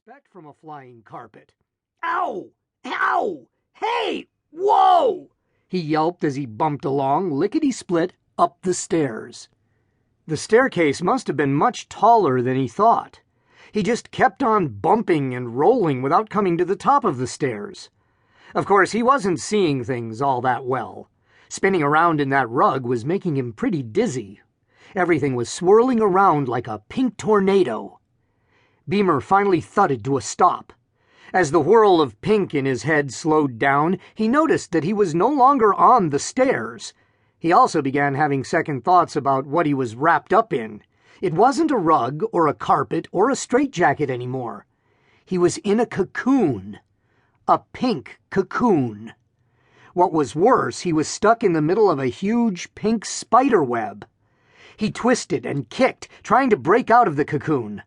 expect from a flying carpet. Ow! Ow! Hey! Whoa! He yelped as he bumped along, lickety-split, up the stairs. The staircase must have been much taller than he thought. He just kept on bumping and rolling without coming to the top of the stairs. Of course, he wasn't seeing things all that well. Spinning around in that rug was making him pretty dizzy. Everything was swirling around like a pink tornado. Beamer finally thudded to a stop. As the whirl of pink in his head slowed down, he noticed that he was no longer on the stairs. He also began having second thoughts about what he was wrapped up in. It wasn't a rug or a carpet or a straitjacket anymore. He was in a cocoon. A pink cocoon. What was worse, he was stuck in the middle of a huge pink spider web. He twisted and kicked, trying to break out of the cocoon.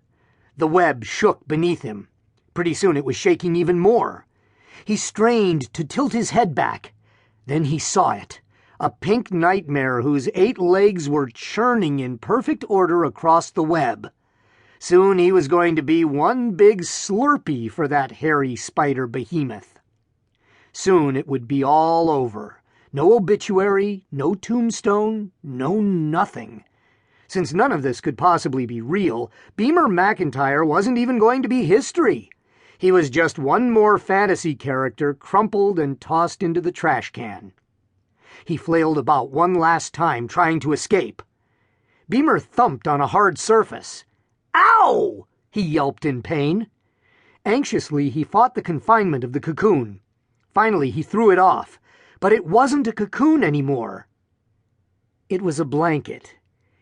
The web shook beneath him. Pretty soon it was shaking even more. He strained to tilt his head back. Then he saw it. A pink nightmare whose 8 legs were churning in perfect order across the web. Soon he was going to be one big Slurpee for that hairy spider behemoth. Soon it would be all over. No obituary, no tombstone, no nothing. Since none of this could possibly be real, Beamer McIntyre wasn't even going to be history. He was just one more fantasy character crumpled and tossed into the trash can. He flailed about one last time, trying to escape. Beamer thumped on a hard surface. Ow! He yelped in pain. Anxiously, he fought the confinement of the cocoon. Finally, he threw it off. But it wasn't a cocoon anymore. It was a blanket.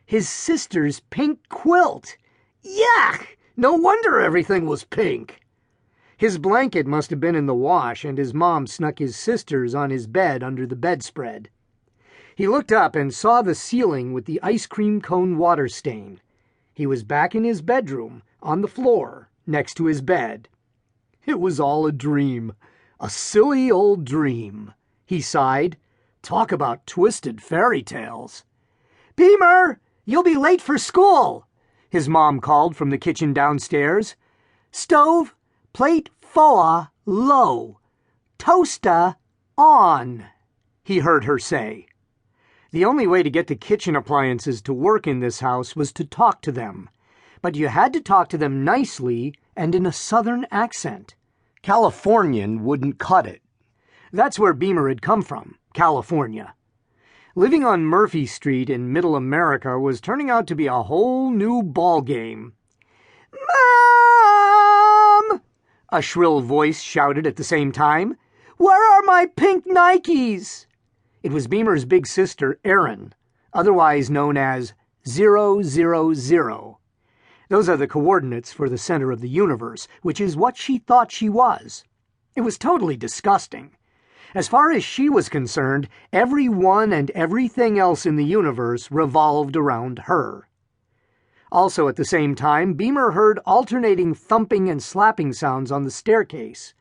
His sister's pink quilt. Yuck! No wonder everything was pink. His blanket must have been in the wash, and his mom snuck his sister's on his bed under the bedspread. He looked up and saw the ceiling with the ice cream cone water stain. He was back in his bedroom, on the floor, next to his bed. It was all a dream. A silly old dream. He sighed. Talk about twisted fairy tales. Beamer! You'll be late for school! His mom called from the kitchen downstairs. Stove, plate 4 low. Toaster on, he heard her say. The only way to get the kitchen appliances to work in this house was to talk to them. But you had to talk to them nicely and in a southern accent. Californian wouldn't cut it. That's where Beamer had come from, California. Living on Murphy Street in Middle America was turning out to be a whole new ballgame. Mom! A shrill voice shouted at the same time. Where are my pink Nikes? It was Beamer's big sister, Erin, otherwise known as 000. Those are the coordinates for the center of the universe, which is what she thought she was. It was totally disgusting. As far as she was concerned, everyone and everything else in the universe revolved around her. Also at the same time, Beamer heard alternating thumping and slapping sounds on the staircase.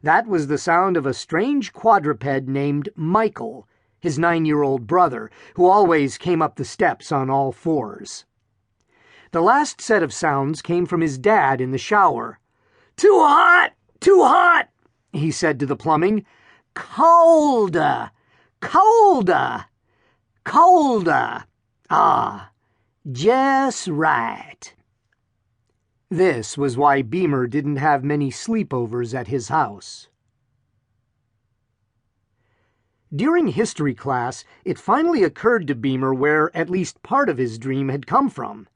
That was the sound of a strange quadruped named Michael, his 9-year-old brother, who always came up the steps on all 4s. The last set of sounds came from his dad in the shower. Too hot! Too hot! He said to the plumbing. Colder! Colder! Colder! Ah, just right. This was why Beamer didn't have many sleepovers at his house. During history class, it finally occurred to Beamer where at least part of his dream had come from.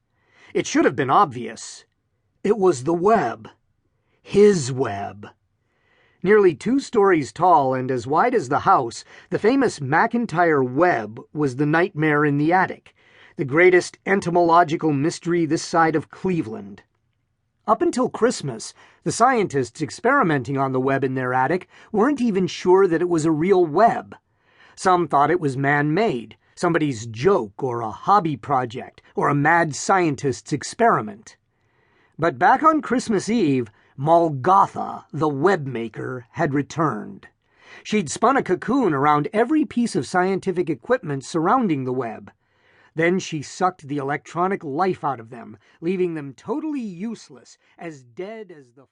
It should have been obvious. It was the web. His web. Nearly 2 stories tall and as wide as the house, the famous McIntyre web was the nightmare in the attic, the greatest entomological mystery this side of Cleveland. Up until Christmas, the scientists experimenting on the web in their attic weren't even sure that it was a real web. Some thought it was man-made, somebody's joke or a hobby project or a mad scientist's experiment. But back on Christmas Eve, Molgotha, the webmaker, had returned. She'd spun a cocoon around every piece of scientific equipment surrounding the web. Then she sucked the electronic life out of them, leaving them totally useless, as dead as the